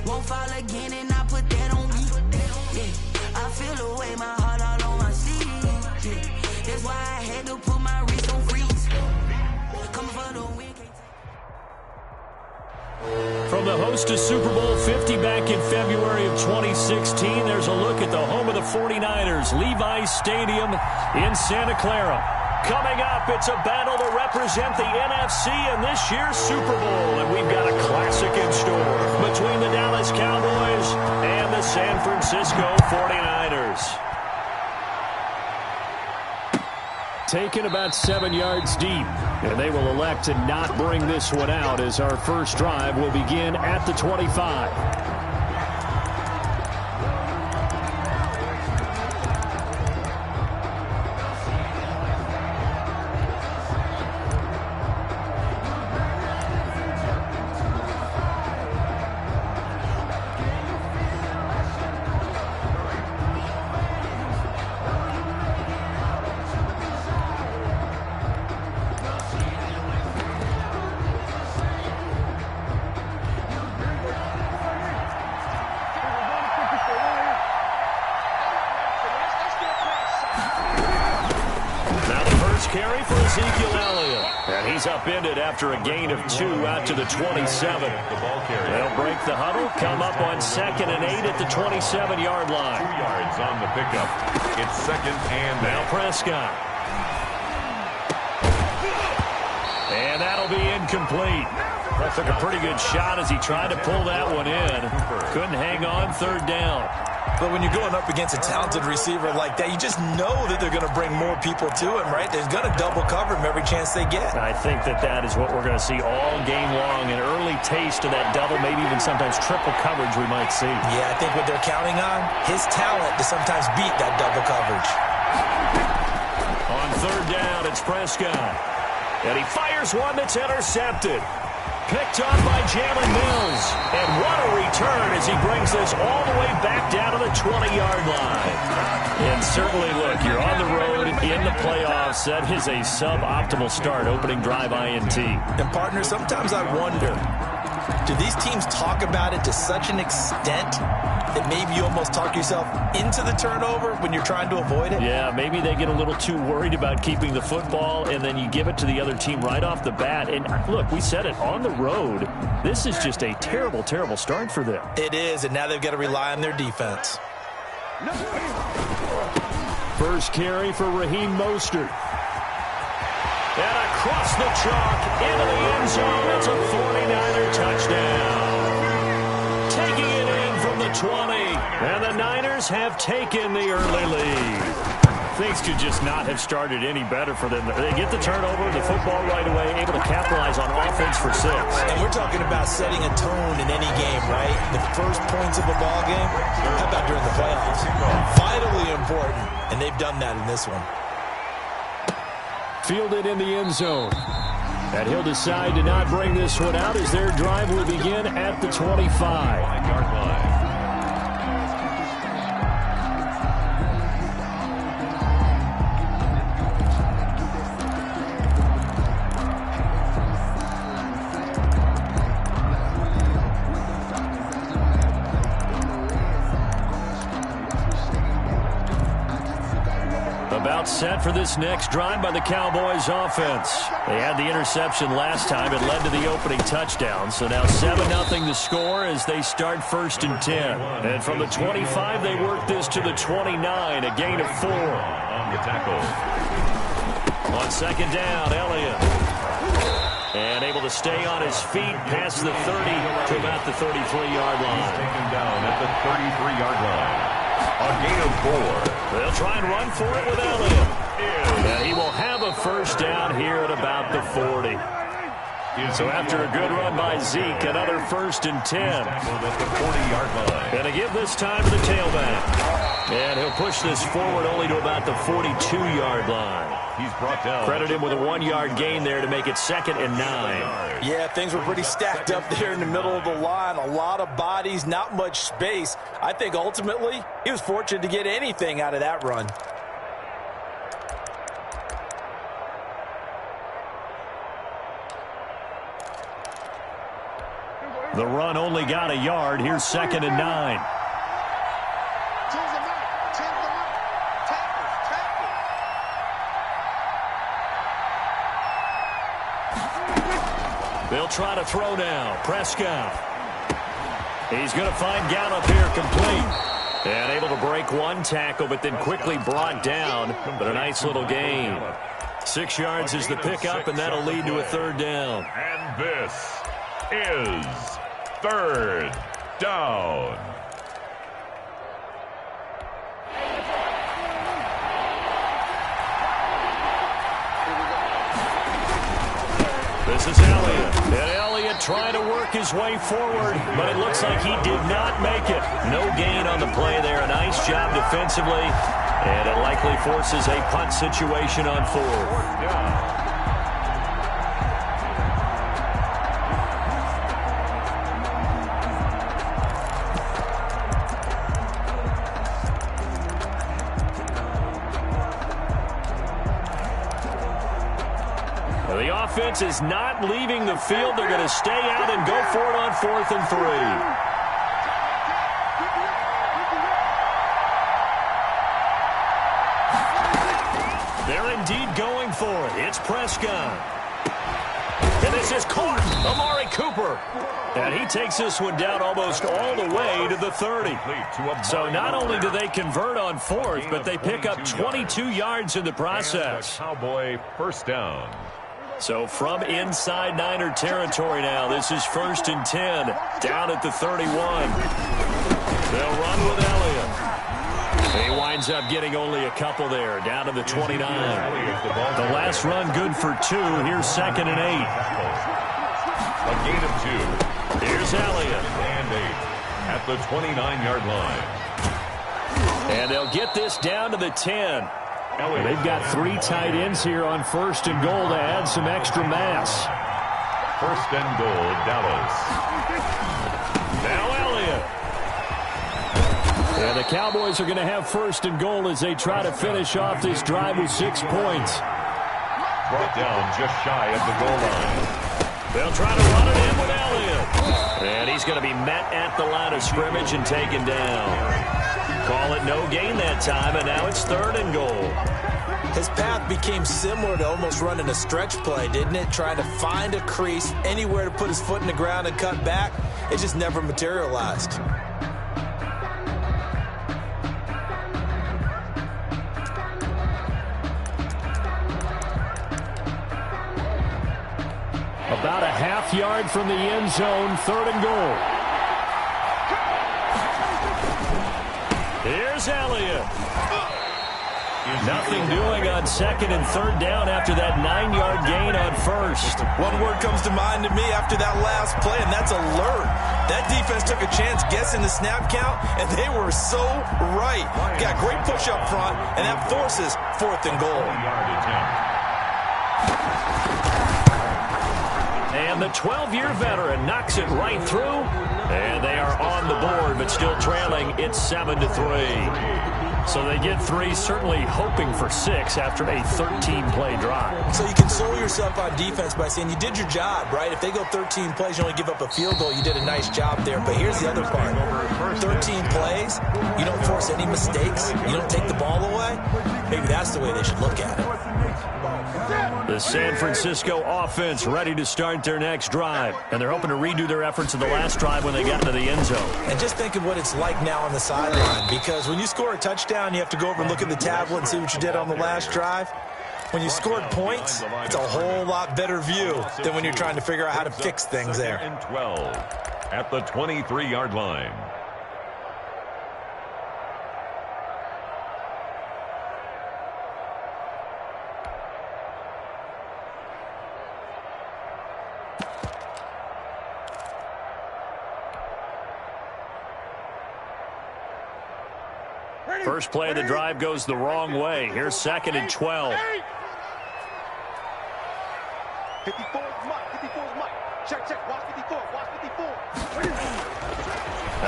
Won't fall again, and I put that on me. Yeah, I feel the way, my heart all on my sleeve. Yeah, that's why I had to put my wrist on freeze. Coming for the win. From the host to Super Bowl 50 back in February of 2016, there's a look at the home of the 49ers, Levi's Stadium in Santa Clara. Coming up, it's a battle to represent the NFC in this year's Super Bowl, and we've got a classic in store between the Dallas Cowboys and the San Francisco 49ers. Taken about 7 yards deep, and they will elect to not bring this one out as our first drive will begin at the 25. Carry for Ezekiel Elliott. And he's upended after a gain of 2 out to the 27. They'll break the huddle, come up on 2nd and 8 at the 27-yard line. 2 yards on the pickup. It's 2nd and now Prescott. And that'll be incomplete. That took a pretty good shot as he tried to pull that one in. Couldn't hang on, 3rd down. But when you're going up against a talented receiver like that, you just know that they're going to bring more people to him, right? They're going to double cover him every chance they get. I think that is what we're going to see all game long. An early taste of that double, maybe even sometimes triple coverage we might see. Yeah, I think what they're counting on, his talent to sometimes beat that double coverage. On 3rd down, it's Prescott. And he fires one that's intercepted. Picked up by Jalen Mills. And what a return as he brings this all the way back down to the 20-yard line. And certainly, look, you're on the road in the playoffs. That is a suboptimal start, opening drive INT. And, partner, sometimes I wonder, do these teams talk about it to such an extent that maybe you almost talk yourself into the turnover when you're trying to avoid it? Yeah, maybe they get a little too worried about keeping the football, and then you give it to the other team right off the bat. And look, we said it, on the road, this is just a terrible, terrible start for them. It is, and now they've got to rely on their defense. First carry for Raheem Mostert. And across the chalk into the end zone. It's a 49er touchdown. Taking it in from the 20. And the Niners have taken the early lead. Things could just not have started any better for them. They get the turnover, the football right away, able to capitalize on offense for 6. And we're talking about setting a tone in any game, right? The first points of a ball game, how about during the playoffs? Vitally important, and they've done that in this one. Fielded in the end zone. And he'll decide to not bring this one out as their drive will begin at the 25-yard line. About set for this next drive by the Cowboys offense. They had the interception last time. It led to the opening touchdown. So now 7-0 the score as they start 1st and 10. And from the 25, they work this to the 29, a gain of 4. On the tackle. On 2nd down, Elliott. And able to stay on his feet past the 30 to about the 33-yard line. He's taken down at the 33-yard line. A gain of 4. They'll try and run for it with Elliott. And he will have a first down here at about the 40. So after a good run by Zeke, another 1st and 10. At the 40-yard line. And a give this time to the tailback. And he'll push this forward only to about the 42-yard line. He's brought down. Credit him with a 1-yard gain there to make it 2nd and 9. Yeah, things were pretty stacked up there in the middle of the line. A lot of bodies, not much space. I think ultimately he was fortunate to get anything out of that run. The run only got a yard. Here's 2nd and 9. They'll try to throw now. Prescott. He's going to find Gallup here complete. And able to break one tackle, but then quickly brought down. But a nice little gain. 6 yards is the pickup, and that'll lead to a 3rd down. And this is 3rd down. This is Elliott. And Elliott trying to work his way forward, but it looks like he did not make it. No gain on the play there. A nice job defensively, and it likely forces a punt situation on 4th. Yeah. The offense is not leaving the field. They're going to stay out and go for it on 4th and 3. They're indeed going for it. It's Prescott. And this is caught. Amari Cooper. And he takes this one down almost all the way to the 30. So not only do they convert on 4th, but they pick up 22 yards in the process. Cowboy 1st down. So from inside Niner territory now, this is 1st and 10, down at the 31. They'll run with Elliott. He winds up getting only a couple there, down to the 29. The last run good for 2. Here's 2nd and 8. A gain of 2. Here's Elliott. And 8 at the 29-yard line. And they'll get this down to the 10. They've got 3 tight ends here on 1st and goal to add some extra mass. 1st and goal, Dallas. Now Elliott. And the Cowboys are going to have 1st and goal as they try to finish off this drive with 6 points. Brought down just shy of the goal line. They'll try to run it in with Elliott. And he's going to be met at the line of scrimmage and taken down. Call it no gain that time, and now it's 3rd and goal. His path became similar to almost running a stretch play, didn't it? Trying to find a crease, anywhere to put his foot in the ground and cut back. It just never materialized. About a half yard from the end zone, 3rd and goal. Here's Elliott. Nothing doing on 2nd and 3rd down after that 9-yard gain on 1st. One word comes to mind to me after that last play, and that's alert. That defense took a chance guessing the snap count, and they were so right. Got great push up front, and that forces 4th and goal. And the 12-year veteran knocks it right through. And they are on the board, but still trailing. It's 7-3. So they get 3, certainly hoping for 6 after a 13-play drive. So you console yourself on defense by saying you did your job, right? If they go 13 plays, you only give up a field goal, you did a nice job there. But here's the other part. 13 plays, you don't force any mistakes, you don't take the ball away. Maybe that's the way they should look at it. The San Francisco offense ready to start their next drive. And they're hoping to redo their efforts in the last drive when they got into the end zone. And just think of what it's like now on the sideline. Because when you score a touchdown, you have to go over and look at the tablet and see what you did on the last drive. When you scored points, it's a whole lot better view than when you're trying to figure out how to fix things there. 2nd and 12 at the 23-yard line. First play of the drive goes the wrong way. Here's 2nd and 12. 54 is Mike. 54 is Mike. Check. Watch 54. Watch 54.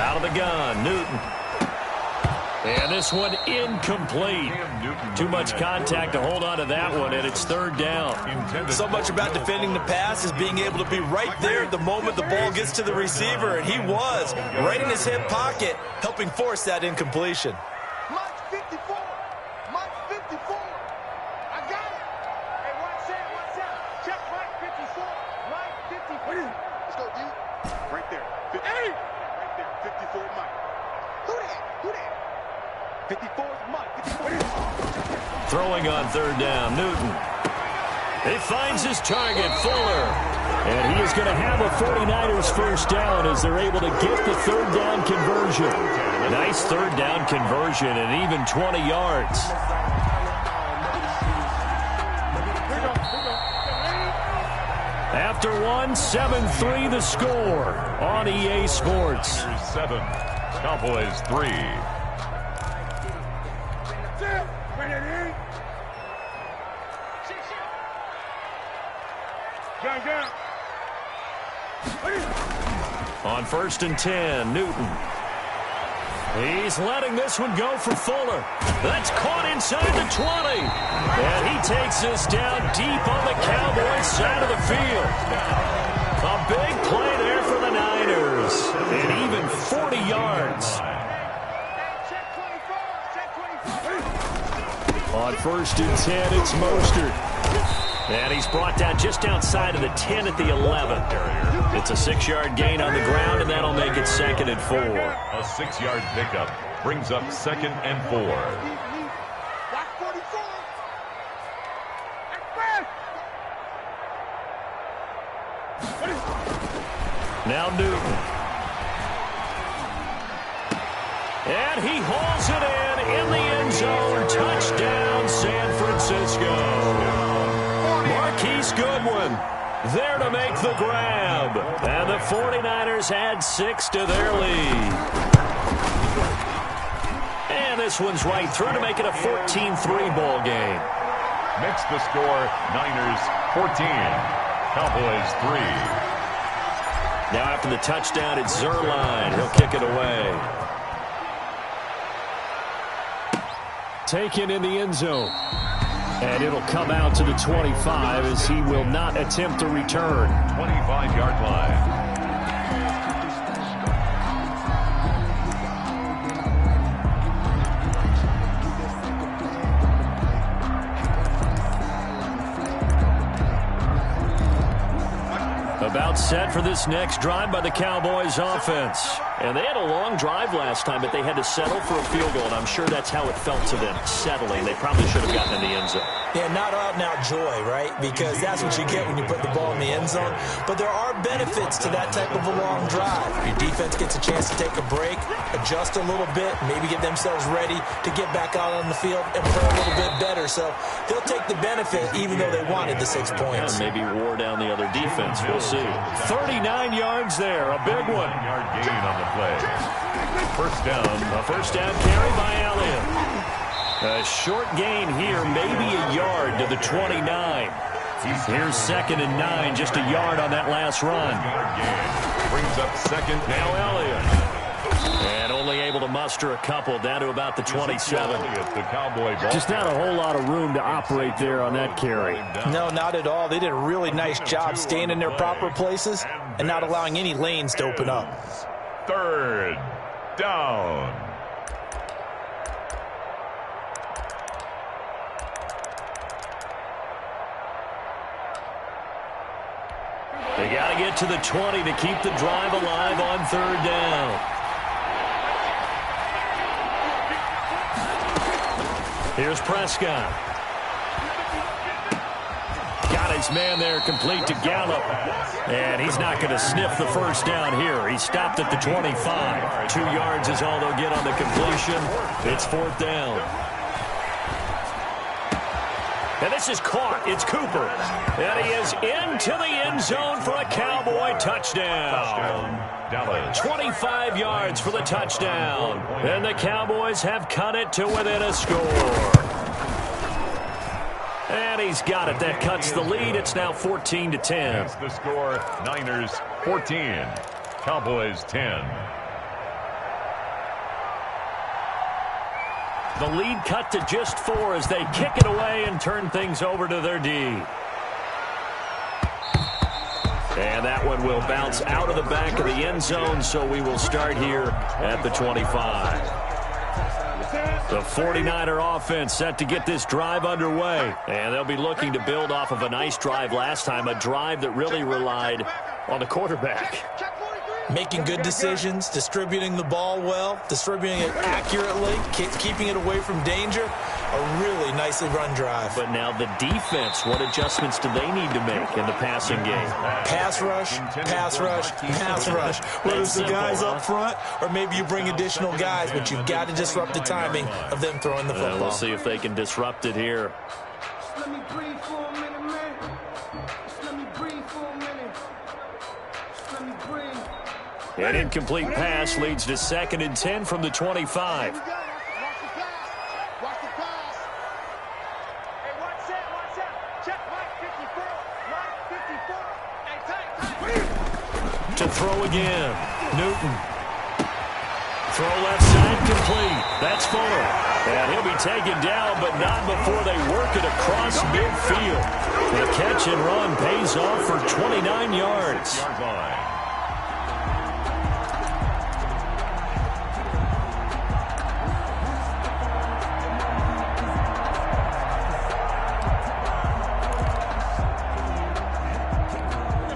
Out of the gun, Newton. And this one incomplete. Too much contact to hold on to that one, and it's third down. So much about defending the pass is being able to be right there at the moment the ball gets to the receiver, and he was right in his hip pocket, helping force that incompletion. Mike 54. Mike 54. I got it. Hey, watch out, watch out. Check Mike 54. Mike 54. Let's go, dude. Right there. 50. Hey! Right there. 54 Mike. Who that? Who that? 54 is Mike. 54. Throwing on third down, Newton. He finds his target, Fuller. And he is going to have a 49ers first down as they're able to get the third down conversion. Nice third down conversion and even 20 yards. After one, 7-3 the score on EA Sports. 7, Cowboys 3. On 1st and 10, Newton. He's letting this one go for Fuller. That's caught inside the 20. And he takes this down deep on the Cowboys side of the field. A big play there for the Niners. And even 40 yards. On 1st and 10, it's Mostert. And he's brought down just outside of the 10 at the 11. It's a 6-yard gain on the ground, and that'll make it 2nd and 4. A 6-yard pickup brings up 2nd and 4. Now Newton. And he hauls it in the end zone. Touchdown, San Francisco. Marquise Goodwin there to make the grab. And the 49ers add 6 to their lead. And this one's right through to make it a 14-3 ball game. Makes the score Niners 14, Cowboys 3. Now after the touchdown, it's Zuerlein. He'll kick it away. Taken in the end zone. And it'll come out to the 25 as he will not attempt to return. 25-yard line. About set for this next drive by the Cowboys offense. And they had a long drive last time, but they had to settle for a field goal, and I'm sure that's how it felt to them, settling. They probably should have gotten in the end zone. Yeah, not out-and-out joy, right? Because that's what you get when you put the ball in the end zone. But there are benefits to that type of a long drive. Your defense gets a chance to take a break, adjust a little bit, maybe get themselves ready to get back out on the field and play a little bit better. So they'll take the benefit even though they wanted the 6 points. And maybe wore down the other defense. We'll see. 39 yards there, a big one. 1-yard gain on the play. First down. A first down carry by Elliott. A short gain here, maybe a yard to the 29. Here's 2nd and 9, just a yard on that last run. Brings up 2nd. Now Elliott. And only able to muster a couple down to about the 27. Just not a whole lot of room to operate there on that carry. No, not at all. They did a really nice job staying in their proper places and not allowing any lanes to open up. 3rd down. They got to get to the 20 to keep the drive alive on 3rd down. Here's Prescott. Got his man there complete to Gallup. And he's not going to sniff the first down here. He stopped at the 25. 2 yards is all they'll get on the completion. It's 4th down. And this is caught. It's Cooper. And he is into the end zone for a Cowboy touchdown. 25 yards for the touchdown. And the Cowboys have cut it to within a score. And he's got it. That cuts the lead. It's now 14-10. That's the score. Niners 14. Cowboys 10. The lead cut to just 4 as they kick it away and turn things over to their D. And that one will bounce out of the back of the end zone, so we will start here at the 25. The 49er offense set to get this drive underway. And they'll be looking to build off of a nice drive last time, a drive that really relied on the quarterback. Making good decisions, distributing the ball well, distributing it accurately, keeping it away from danger. A really nicely run drive. But now the defense, what adjustments do they need to make in the passing game? Pass rush, pass rush, pass rush. Whether it's the guys up front or maybe you bring additional guys, but you've got to disrupt the timing of them throwing the football. We'll see if they can disrupt it here. Let me breathe for a minute, man. Just let me breathe for a minute. Just let me breathe. An incomplete pass leads to 2nd and 10 from the 25. To throw again. Newton. Throw left side complete. That's Fuller. And he'll be taken down, but not before they work it across midfield. The catch and run pays off for 29 yards.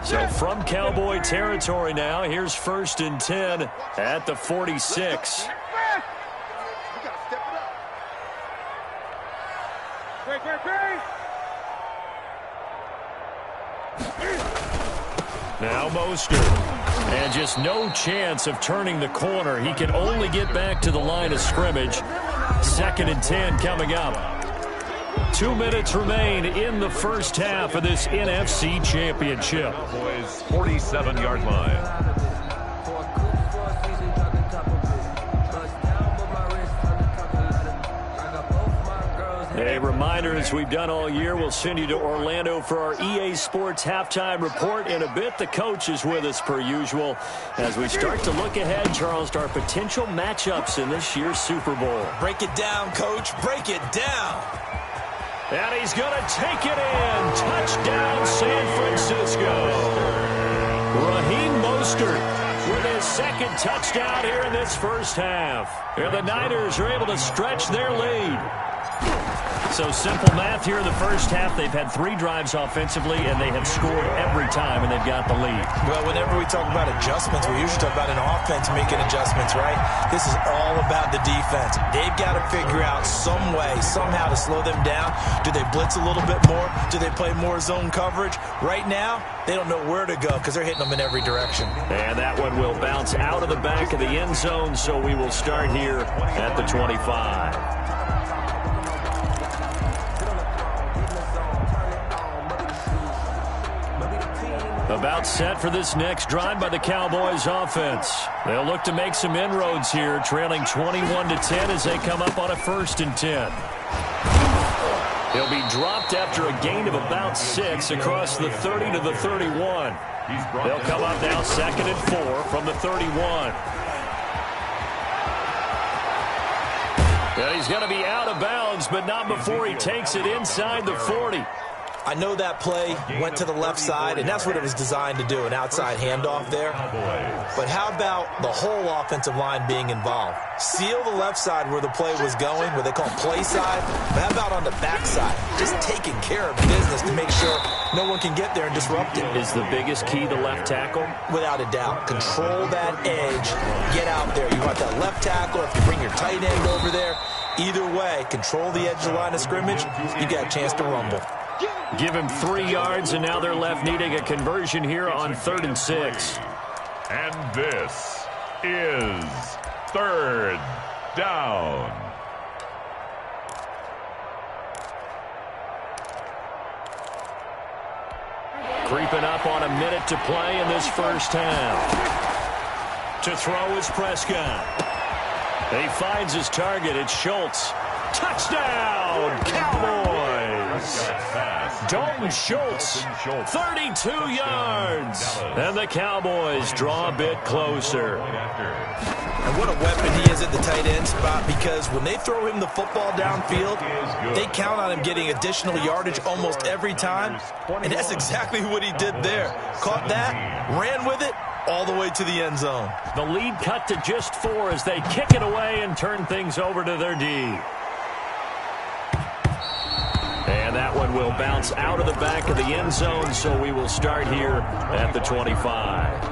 So from Cowboy territory now, here's 1st and 10 at the 46. Now Mostert. And just no chance of turning the corner. He can only get back to the line of scrimmage. 2nd and 10 coming up. 2 minutes remain in the first half of this NFC Championship. Cowboys 47-yard line. A reminder, as we've done all year, we'll send you to Orlando for our EA Sports halftime report. In a bit, the coach is with us per usual as we start to look ahead, Charles, to our potential matchups in this year's Super Bowl. Break it down, Coach. Break it down. And he's going to take it in. Touchdown, San Francisco. Raheem Mostert with his 2nd touchdown here in this first half. Here the Niners are able to stretch their lead. So simple math here in the first half. They've had 3 drives offensively, and they have scored every time, and they've got the lead. Well, whenever we talk about adjustments, we usually talk about an offense making adjustments, right? This is all about the defense. They've got to figure out some way, somehow to slow them down. Do they blitz a little bit more? Do they play more zone coverage? Right now, they don't know where to go because they're hitting them in every direction. And that one will bounce out of the back of the end zone, so we will start here at the 25. About set for this next drive by the Cowboys offense. They'll look to make some inroads here, trailing 21-10 as they come up on a 1st and 10. He'll be dropped after a gain of about 6 across the 30 to the 31. They'll come up now 2nd and 4 from the 31. And he's going to be out of bounds, but not before he takes it inside the 40. I know that play went to the left side, and that's what it was designed to do, an outside handoff there. But how about the whole offensive line being involved? Seal the left side where the play was going, where they call play side. But how about on the back side? Just taking care of business to make sure no one can get there and disrupt it. Is the biggest key the left tackle? Without a doubt. Control that edge. Get out there. You want that left tackle. If you bring your tight end over there, either way, control the edge of the line of scrimmage. You got a chance to rumble. Give him 3 yards, and now they're left needing a conversion here on 3rd and 6. And this is 3rd down. Creeping up on a minute to play in this first half. To throw is Prescott. He finds his target. It's Schultz. Touchdown, Cowboys! Dalton Schultz, 32 yards. And the Cowboys draw a bit closer. And what a weapon he is at the tight end spot, because when they throw him the football downfield, they count on him getting additional yardage almost every time. And that's exactly what he did there. Caught that, ran with it, all the way to the end zone. The lead cut to just 4 as they kick it away and turn things over to their D. And that one will bounce out of the back of the end zone, so we will start here at the 25.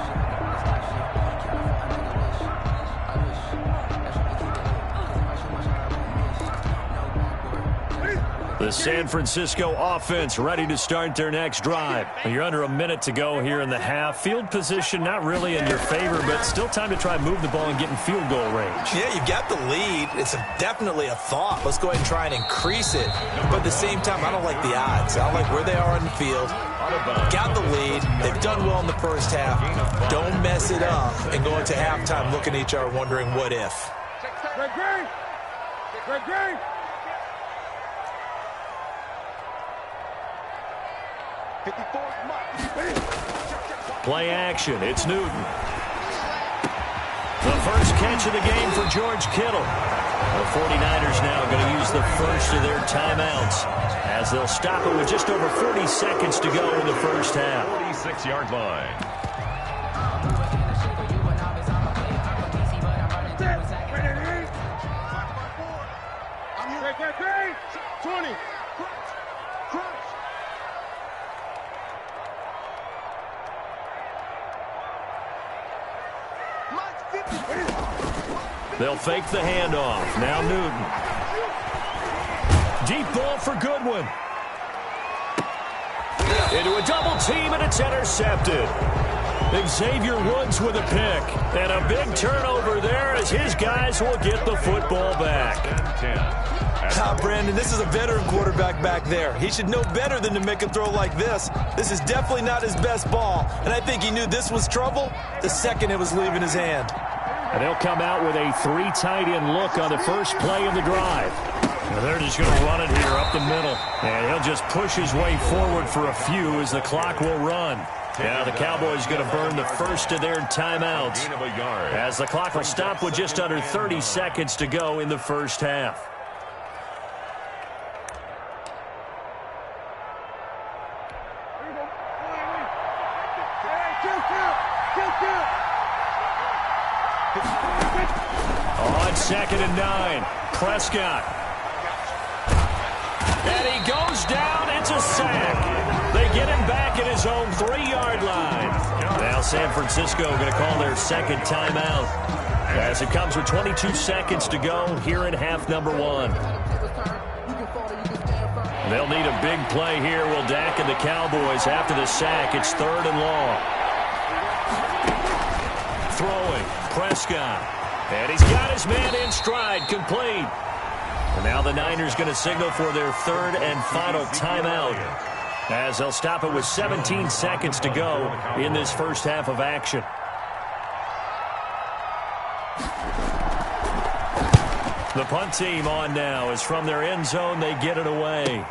The San Francisco offense ready to start their next drive. You're under a minute to go here in the half. Field position not really in your favor, but still time to try and move the ball and get in field goal range. Yeah, you've got the lead. It's definitely a thought. Let's go ahead and try and increase it. But at the same time, I don't like the odds. I don't like where they are on the field. Got the lead. They've done well in the first half. Don't mess it up and go into halftime looking at each other wondering what if. Greg. Play action. It's Newton. The first catch of the game for George Kittle. The 49ers now going to use the first of their timeouts as they'll stop it with just over 40 seconds to go in the first half. 46-yard line. Greg. 20. They'll fake the handoff. Now Newton. Deep ball for Goodwin. Into a double team, and it's intercepted. Xavier Woods with a pick. And a big turnover there as his guys will get the football back. Brandon, this is a veteran quarterback back there. He should know better than to make a throw like this. This is definitely not his best ball. And I think he knew this was trouble the second it was leaving his hand. And they'll come out with a 3 tight end look on the first play of the drive. And they're just going to run it here up the middle. And he'll just push his way forward for a few as the clock will run. Yeah, the Cowboys going to burn the first of their timeouts as the clock will stop with just under 30 seconds to go in the first half. On 2nd and 9, Prescott. And he goes down. It's a sack. They get him back at his own 3-yard line. Now San Francisco going to call their second timeout as it comes with 22 seconds to go here in half number 1. They'll need a big play here, will Dak and the Cowboys after the sack. It's 3rd and long. Throwing, Prescott. And he's got his man in stride, complete. And now the Niners going to signal for their 3rd and final timeout as they'll stop it with 17 seconds to go in this first half of action. The punt team on now as from their end zone they get it away.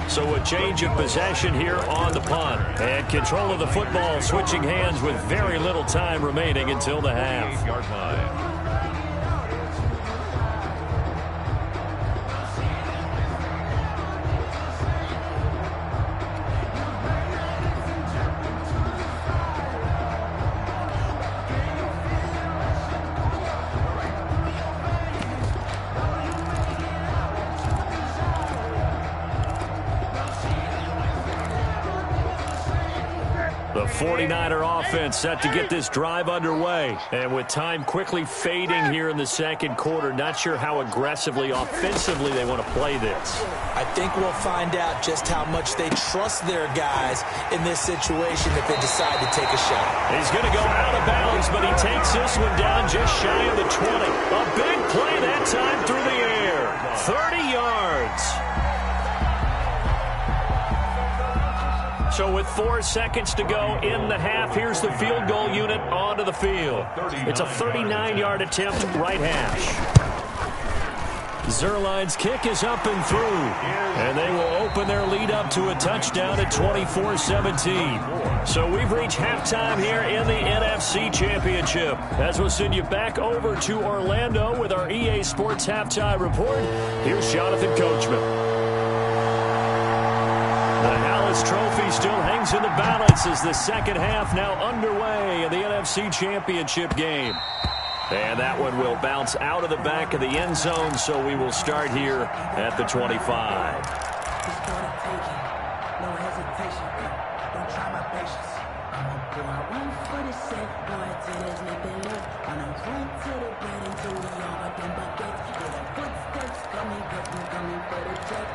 So a change of possession here on the punt. And control of the football switching hands with very little time remaining until the half. 8-yard line. The 49er offense set to get this drive underway. And with time quickly fading here in the second quarter, not sure how aggressively, offensively they want to play this. I think we'll find out just how much they trust their guys in this situation if they decide to take a shot. He's going to go out of bounds, but he takes this one down just shy of the 20. A big play that time through the air. 30 yards. So with 4 seconds to go in the half, here's the field goal unit onto the field. It's a 39-yard attempt, right hash. Zuerlein's kick is up and through, and they will open their lead up to a touchdown at 24-17. So we've reached halftime here in the NFC Championship. As we'll send you back over to Orlando with our EA Sports Halftime Report, here's Jonathan Coachman. The Hallis Trophy still hangs in the balance as the second half now underway in the NFC Championship game. And that one will bounce out of the back of the end zone, so we will start here at the 25. No hesitation. Don't try my patience. Do I run for the set, boy, till there's nothing left? I don't run to the bed until we all got them buckets. Yeah, the footsteps coming for the check.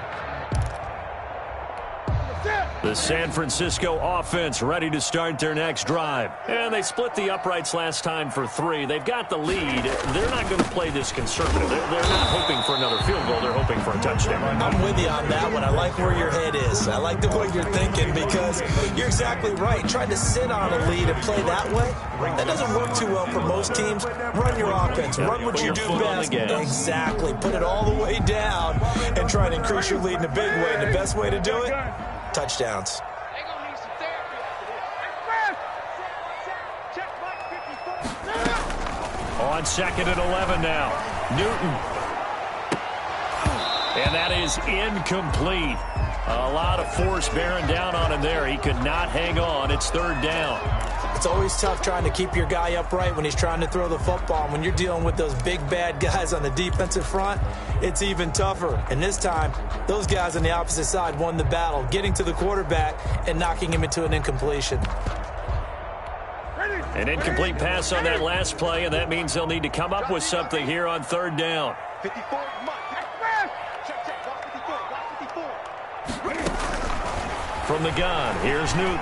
The San Francisco offense ready to start their next drive. And they split the uprights last time for 3. They've got the lead. They're not going to play this conservative. They're not hoping for another field goal. They're hoping for a touchdown. I'm with you on that one. I like where your head is. I like the way you're thinking because you're exactly right. Trying to sit on a lead and play that way, that doesn't work too well for most teams. Run your offense. Run what you do best. Exactly. Put it all the way down and try to increase your lead in a big way. And the best way to do it? Touchdowns. On 2nd and 11 now. Newton. And that is incomplete. A lot of force bearing down on him there. He could not hang on. It's 3rd down. It's always tough trying to keep your guy upright when he's trying to throw the football. When you're dealing with those big, bad guys on the defensive front, it's even tougher. And this time, those guys on the opposite side won the battle, getting to the quarterback and knocking him into an incompletion. An incomplete pass on that last play, and that means they'll need to come up with something here on 3rd down. 54, From the gun, here's Newton.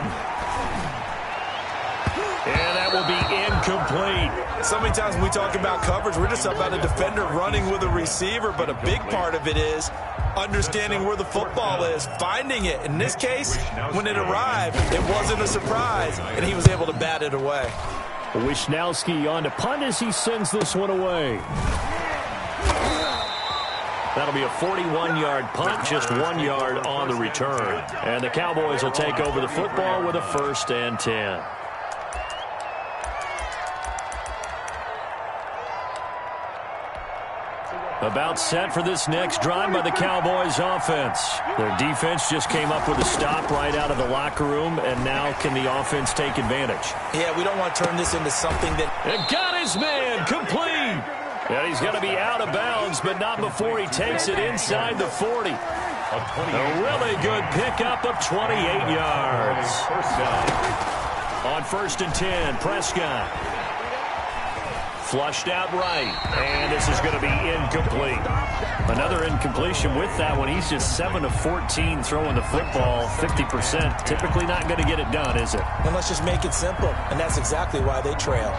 And that will be incomplete. So many times when we talk about coverage, we're just about a defender running with a receiver, but a big part of it is understanding where the football is, finding it. In this case, when it arrived, it wasn't a surprise, and he was able to bat it away. Wisnowski on to punt as he sends this one away. That'll be a 41-yard punt, just 1 yard on the return. And the Cowboys will take over the football with a 1st and 10. About set for this next drive by the Cowboys offense. Their defense just came up with a stop right out of the locker room, and now can the offense take advantage? Yeah, we don't want to turn this into something that... And got his man complete. And he's going to be out of bounds, but not before he takes it inside the 40. A really good pickup of 28 yards. On 1st and 10, Prescott. Flushed out right, and this is going to be incomplete. Another incompletion with that one. He's just 7 of 14 throwing the football, 50%. Typically not going to get it done, is it? And let's just make it simple, and that's exactly why they trail.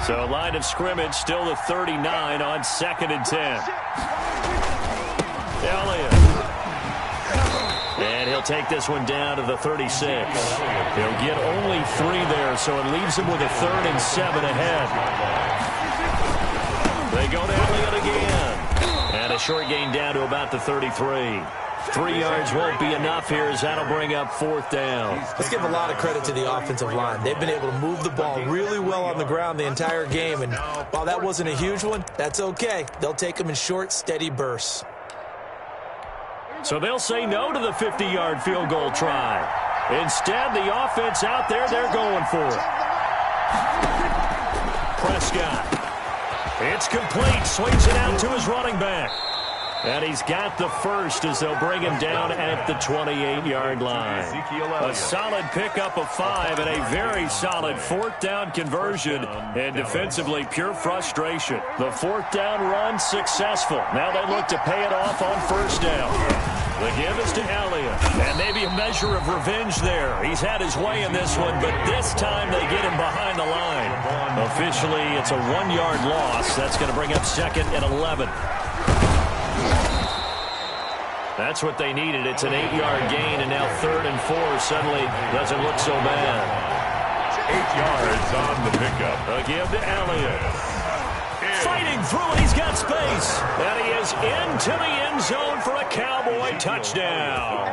So line of scrimmage still the 39 on 2nd and 10. Elliott. And he'll take this one down to the 36. He'll get only 3 there, so it leaves him with a 3rd and 7 ahead. They go to Elliott again. And a short gain down to about the 33. 3 yards won't be enough here as that'll bring up 4th down. Let's give a lot of credit to the offensive line. They've been able to move the ball really well on the ground the entire game. And while that wasn't a huge one, that's okay. They'll take them in short, steady bursts. So they'll say no to the 50-yard field goal try. Instead, the offense out there, they're going for it. Prescott. It's complete. Swings it out to his running back. And he's got the first as they'll bring him down at the 28-yard line. A solid pickup of 5 and a very solid 4th down conversion. And defensively, pure frustration. The 4th down run successful. Now they look to pay it off on 1st down. The give is to Elliott. And maybe a measure of revenge there. He's had his way in this one, but this time they get him behind the line. Officially, it's a 1-yard loss. That's going to bring up 2nd and 11. That's what they needed. It's an 8-yard gain, and now 3rd and 4 suddenly doesn't look so bad. 8 yards on the pickup. A give to Elliott. fighting through it. He's got space. And he is into the end zone for a Cowboy touchdown.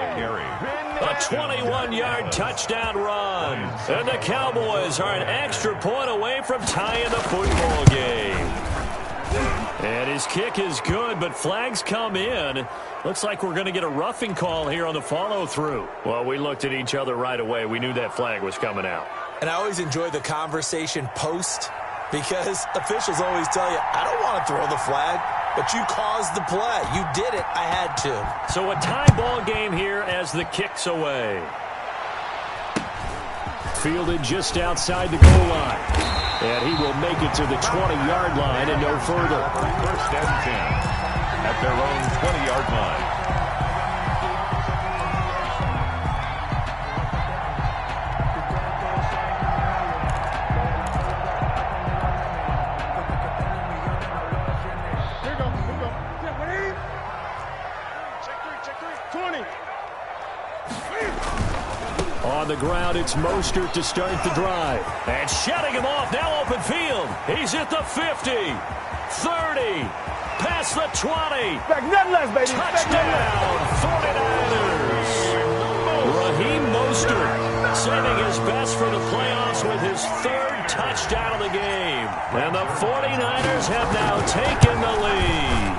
A 21-yard touchdown run. And the Cowboys are an extra point away from tying the football game. And his kick is good, but flags come in. Looks like we're going to get a roughing call here on the follow-through. Well, we looked at each other right away. We knew that flag was coming out. And I always enjoy the conversation post because officials always tell you, I don't want to throw the flag, but you caused the play. You did it. I had to. So a tie ball game here as the kick's away. Fielded just outside the goal line. And he will make it to the 20-yard line and no further. First and 10 at their own 20-yard line. On the ground, it's Mostert to start the drive. And shutting him off, now open field. He's at the 50, 30, past the 20. Touchdown, 49ers. Raheem Mostert saving his best for the playoffs with his third touchdown of the game. And the 49ers have now taken the lead.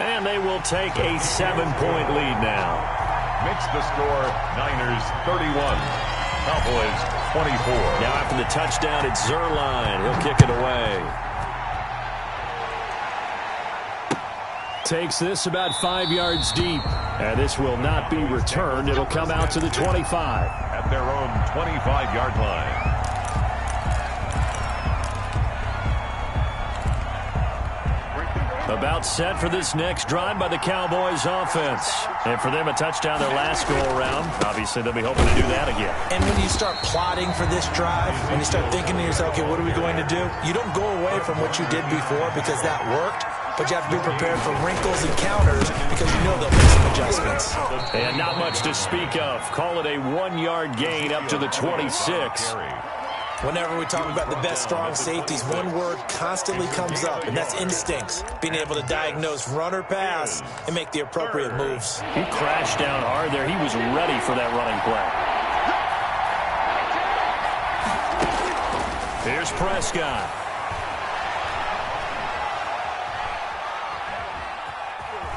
And they will take a 7-point lead now. Makes the score Niners 31, Cowboys 24. Now after the touchdown, it's Zuerlein. He'll kick it away. Takes this about 5 yards deep. And this will not be returned. It'll come out to the 25. At their own 25-yard line. About set for this next drive by the Cowboys offense. And for them, a touchdown their last go-around. Obviously, they'll be hoping to do that again. And when you start plotting for this drive, when you start thinking to yourself, okay, what are we going to do? You don't go away from what you did before because that worked, but you have to be prepared for wrinkles and counters because you know they'll make some adjustments. And not much to speak of. Call it a 1-yard gain up to the 26. Whenever we talk about the best strong safeties, one word constantly comes up, and that's instincts. Being able to diagnose run or pass and make the appropriate moves. He crashed down hard there. He was ready for that running play. Here's Prescott.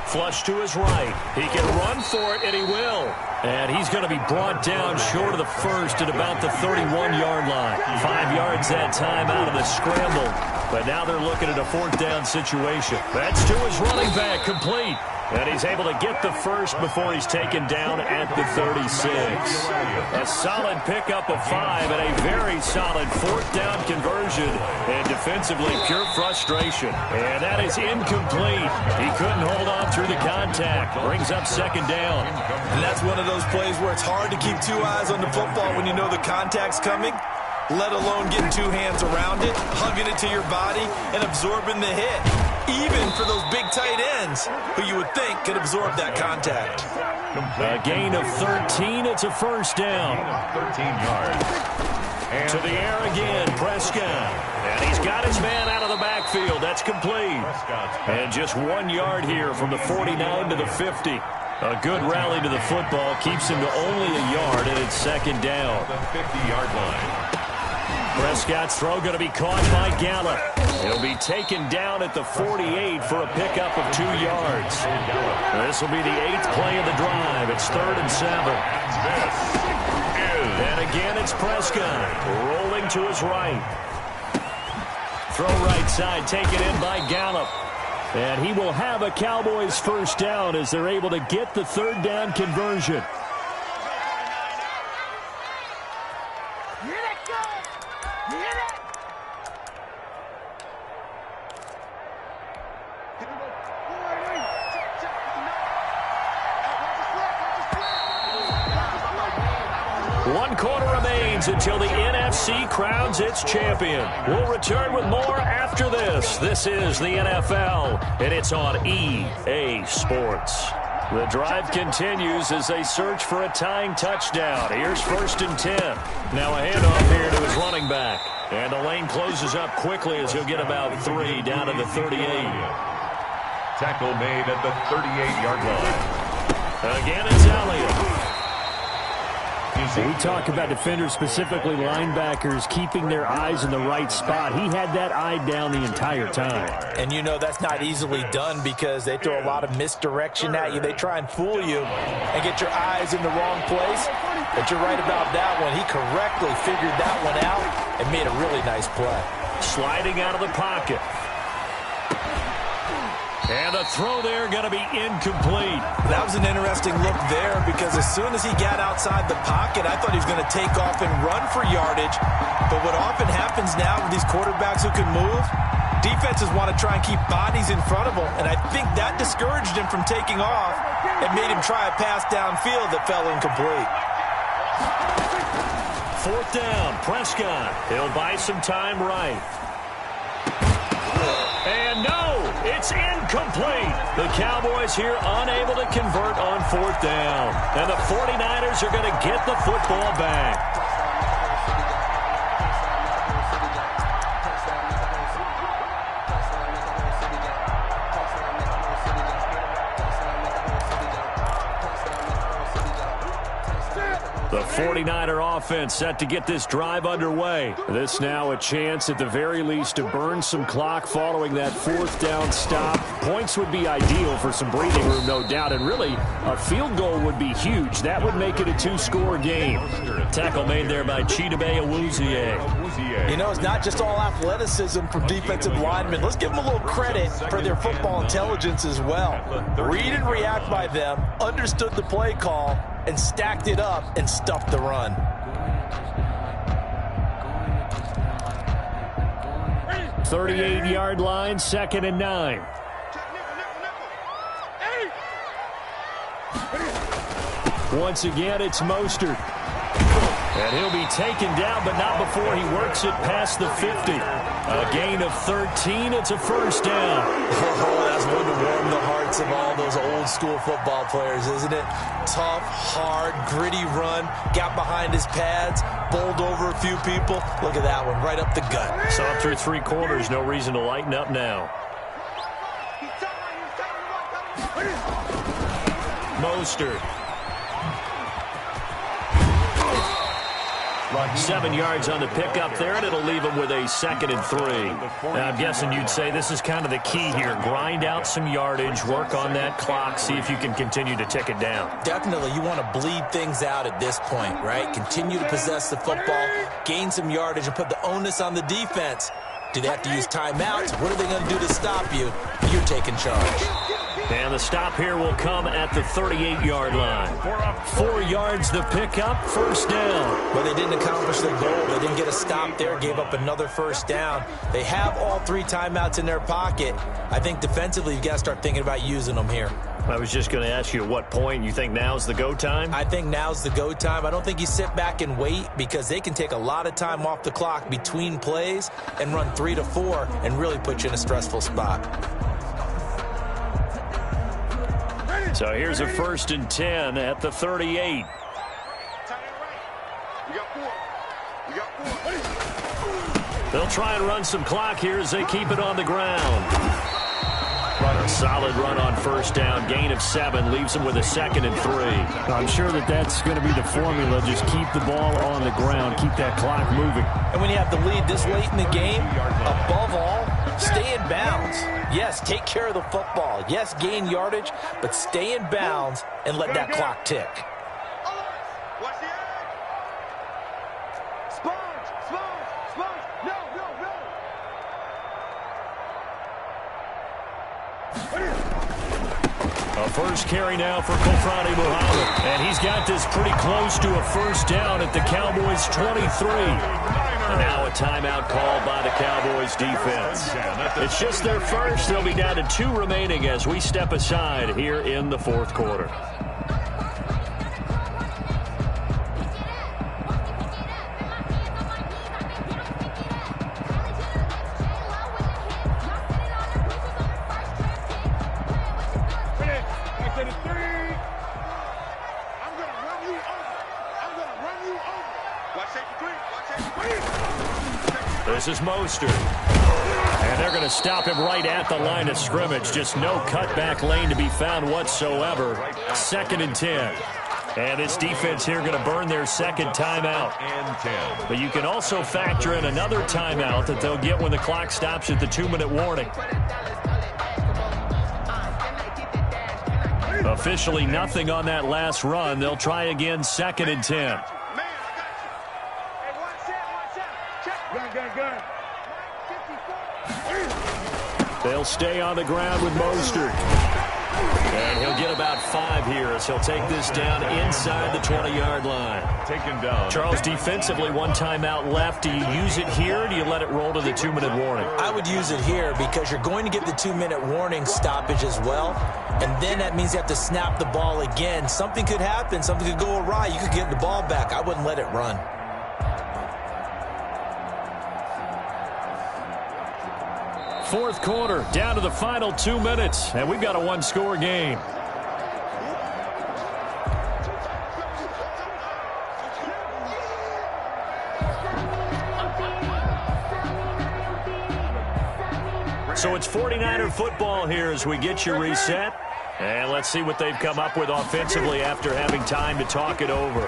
Flush to his right. He can run for it, and he will. And he's going to be brought down short of the first at about the 31-yard line. 5 yards that time out of the scramble. But now they're looking at a 4th down situation. That's to his running back, complete. And he's able to get the first before he's taken down at the 36. A solid pickup of 5 and a very solid 4th down conversion. And defensively, pure frustration. And that is incomplete. He couldn't hold on through the contact. Brings up 2nd down. And that's one of those plays where it's hard to keep 2 eyes on the football when you know the contact's coming, let alone getting 2 hands around it, hugging it to your body, and absorbing the hit. Even for those big tight ends who you would think could absorb that contact. A gain of 13. It's a 1st down. 13 yards. And to the air again, Prescott. And he's got his man out of the backfield. That's complete. And just 1 yard here from the 49 to the 50. A good rally to the football keeps him to only a yard, and it's 2nd down. the 50-yard line. Prescott's throw going to be caught by Gallup. He'll be taken down at the 48 for a pickup of 2 yards. This will be the 8th play of the drive. It's 3rd and 7. And again, it's Prescott rolling to his right. Throw right side, taken in by Gallup. And he will have a Cowboys 1st down as they're able to get the 3rd down conversion. One quarter remains until the NFC crowns its champion. We'll return with more after this. This is the NFL, and it's on EA Sports. The drive continues as they search for a tying touchdown. Here's 1st and 10. Now a handoff here to his running back. And the lane closes up quickly as he'll get about 3 down to the 38. Tackle made at the 38-yard line. Again, it's Elliott. We talk about defenders, specifically linebackers, keeping their eyes in the right spot. He had that eye down the entire time. And you know that's not easily done because they throw a lot of misdirection at you. They try and fool you and get your eyes in the wrong place. But you're right about that one. He correctly figured that one out and made a really nice play. Sliding out of the pocket. And the throw there going to be incomplete. That was an interesting look there because as soon as he got outside the pocket, I thought he was going to take off and run for yardage. But what often happens now with these quarterbacks who can move, defenses want to try and keep bodies in front of them. And I think that discouraged him from taking off and made him try a pass downfield that fell incomplete. 4th down, Prescott. He'll buy some time right. And no, it's incomplete. The Cowboys here unable to convert on 4th down. And the 49ers are going to get the football back. The 49er offense set to get this drive underway. This now a chance at the very least to burn some clock following that 4th down stop. Points would be ideal for some breathing room, no doubt. And really, a field goal would be huge. That would make it a 2-score game. Tackle made there by Chidobe Awuzie. You know, it's not just all athleticism from defensive linemen. Let's give them a little credit for their football intelligence as well. Read and react by them, understood the play call, and stacked it up and stuffed the run. .38-yard line, 2nd and 9. Once again, it's Mostert. And he'll be taken down, but not before he works it past the 50. A gain of 13. It's a 1st down. Oh, that's one to warm the hearts of all those old-school football players, isn't it? Tough, hard, gritty run. Got behind his pads, bowled over a few people. Look at that one, right up the gut. Saw through 3 quarters. No reason to lighten up now. Mostert. 7 yards on the pickup there, and it'll leave him with a 2nd and 3. Now, I'm guessing you'd say this is kind of the key here. Grind out some yardage, work on that clock, see if you can continue to tick it down. Definitely, you want to bleed things out at this point, right? Continue to possess the football, gain some yardage, and put the onus on the defense. Do they have to use timeouts? What are they going to do to stop you? You're taking charge. And the stop here will come at the 38-yard line. 4 yards the pickup, 1st down. But they didn't accomplish their goal. They didn't get a stop there, gave up another 1st down. They have all 3 timeouts in their pocket. I think defensively you've got to start thinking about using them here. I was just going to ask you at what point you think now's the go time? I think now's the go time. I don't think you sit back and wait because they can take a lot of time off the clock between plays and run 3 to 4 and really put you in a stressful spot. So here's a 1st and 10 at the 38. They'll try and run some clock here as they keep it on the ground. A solid run on 1st down. Gain of 7 leaves them with a 2nd and 3. I'm sure that's going to be the formula. Just keep the ball on the ground. Keep that clock moving. And when you have the lead this late in the game, above all, stay in bounds. Yes, take care of the football. Yes, gain yardage, but stay in bounds and let that clock tick. A 1st carry now for Kofrani Muhammad. And he's got this pretty close to a 1st down at the Cowboys' 23. And now a timeout called by the Cowboys defense. It's just their 1st. They'll be down to 2 remaining as we step aside here in the 4th quarter. This is Mostert. And they're going to stop him right at the line of scrimmage. Just no cutback lane to be found whatsoever. 2nd and 10. And this defense here going to burn their second timeout. But you can also factor in another timeout that they'll get when the clock stops at the 2-minute warning. Officially nothing on that last run. They'll try again 2nd and 10. They'll stay on the ground with Mostert. And he'll get about 5 here as he'll take this down inside the 20-yard line. Taken down. Charles, defensively, 1 timeout left. Do you use it here, or do you let it roll to the 2-minute warning? I would use it here because you're going to get the 2-minute warning stoppage as well. And then that means you have to snap the ball again. Something could happen. Something could go awry. You could get the ball back. I wouldn't let it run. Fourth quarter, down to the final 2 minutes, and we've got a 1-score game. So it's 49er football here as we get you reset. And let's see what they've come up with offensively after having time to talk it over.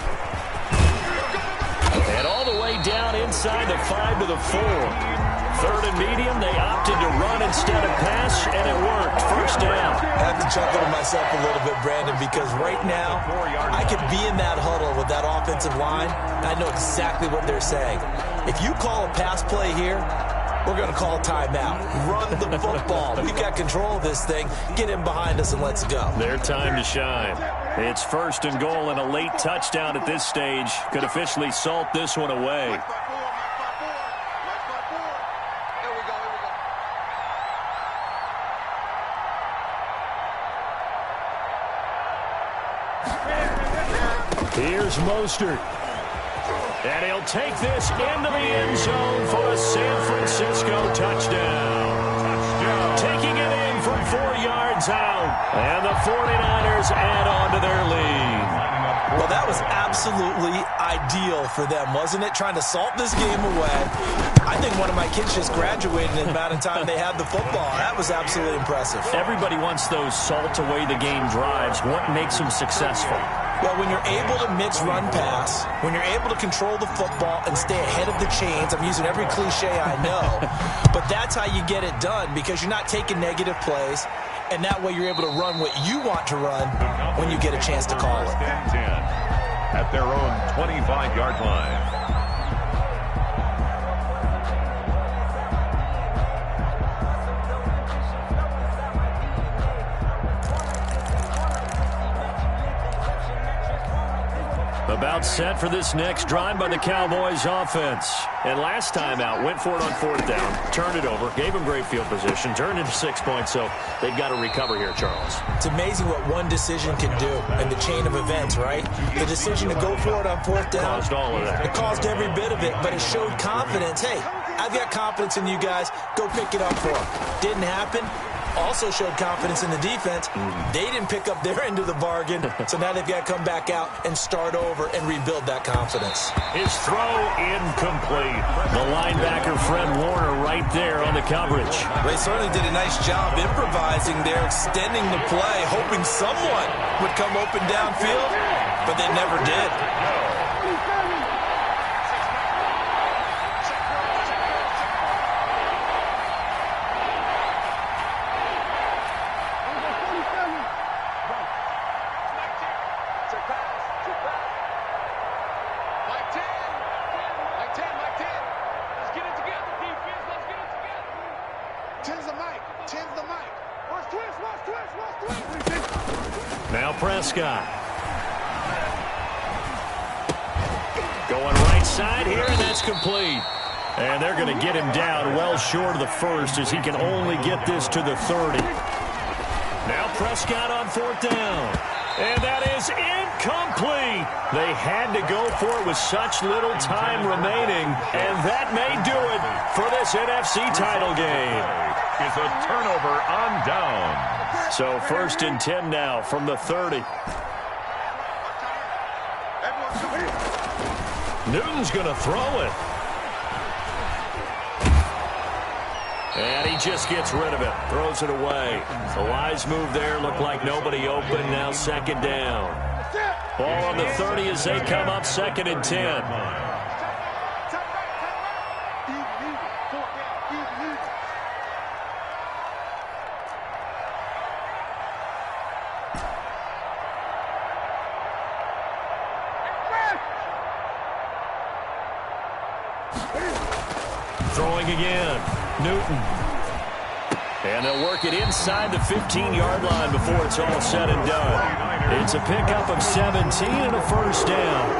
And all the way down inside the 5 to the 4. 3rd and medium, they opted to run instead of pass, and it worked. First down. I have to chuckle to myself a little bit, Brandon, because right now I could be in that huddle with that offensive line, and I know exactly what they're saying. If you call a pass play here, we're going to call timeout. Run the football. We've got control of this thing. Get in behind us and let's go. Their time to shine. It's 1st and goal, and a late touchdown at this stage could officially salt this one away. Here's Mostert. And he'll take this into the end zone for a San Francisco touchdown. Taking it in from 4 yards out. And the 49ers add on to their lead. Well, that was absolutely ideal for them, wasn't it? Trying to salt this game away. I think one of my kids just graduated in the amount of time they had the football. That was absolutely impressive. Everybody wants those salt away the game drives. What makes them successful? Well, when you're able to mix run-pass, when you're able to control the football and stay ahead of the chains, I'm using every cliche I know, but that's how you get it done because you're not taking negative plays, and that way you're able to run what you want to run when you get a chance to call it. At their own 25-yard line. About set for this next drive by the Cowboys offense. And last time out, went for it on 4th down, turned it over, gave them great field position, turned into 6 points, so they've got to recover here, Charles. It's amazing what one decision can do in the chain of events, right? The decision to go for it on 4th down. Caused all of that. It caused every bit of it, but it showed confidence. Hey, I've got confidence in you guys. Go pick it up for them. Didn't happen. Also showed confidence in the defense. They didn't pick up their end of the bargain, so now they've got to come back out and start over and rebuild that confidence. His throw incomplete. The linebacker, Fred Warner, right there on the coverage. They certainly did a nice job improvising there, extending the play, hoping someone would come open downfield, but they never did. Now Prescott. Going right side here, and that's complete. And they're going to get him down well short of the 1st as he can only get this to the 30. Now Prescott on 4th down. And that is incomplete. They had to go for it with such little time remaining. And that may do it for this NFC title game. Is a turnover on down. So 1st and 10 now from the 30. Newton's going to throw it. And he just gets rid of it, throws it away. The wise move there, looked like nobody open, now second down. Ball on the 30 as they come up, 2nd and 10. Throwing again, Newton. And they'll work it inside the 15-yard line before it's all said and done. It's a pickup of 17 and a first down.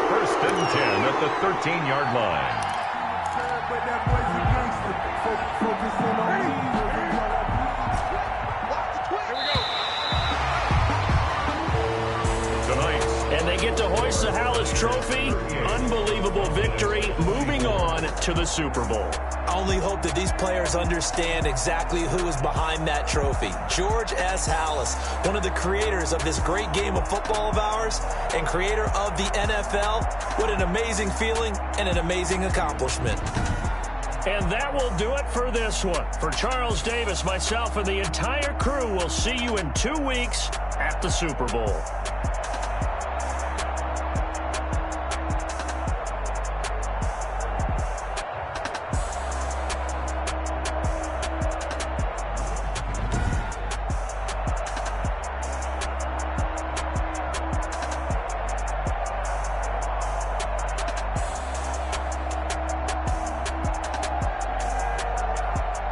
1st and 10 at the 13-yard line. And they get to hoist the Hallis Trophy. Unbelievable victory, moving on to the Super Bowl. I only hope that these players understand exactly who is behind that trophy. George S. Hallis, one of the creators of this great game of football of ours and creator of the NFL. What an amazing feeling and an amazing accomplishment. And that will do it for this one. For Charles Davis, myself, and the entire crew, we'll see you in 2 weeks at the Super Bowl.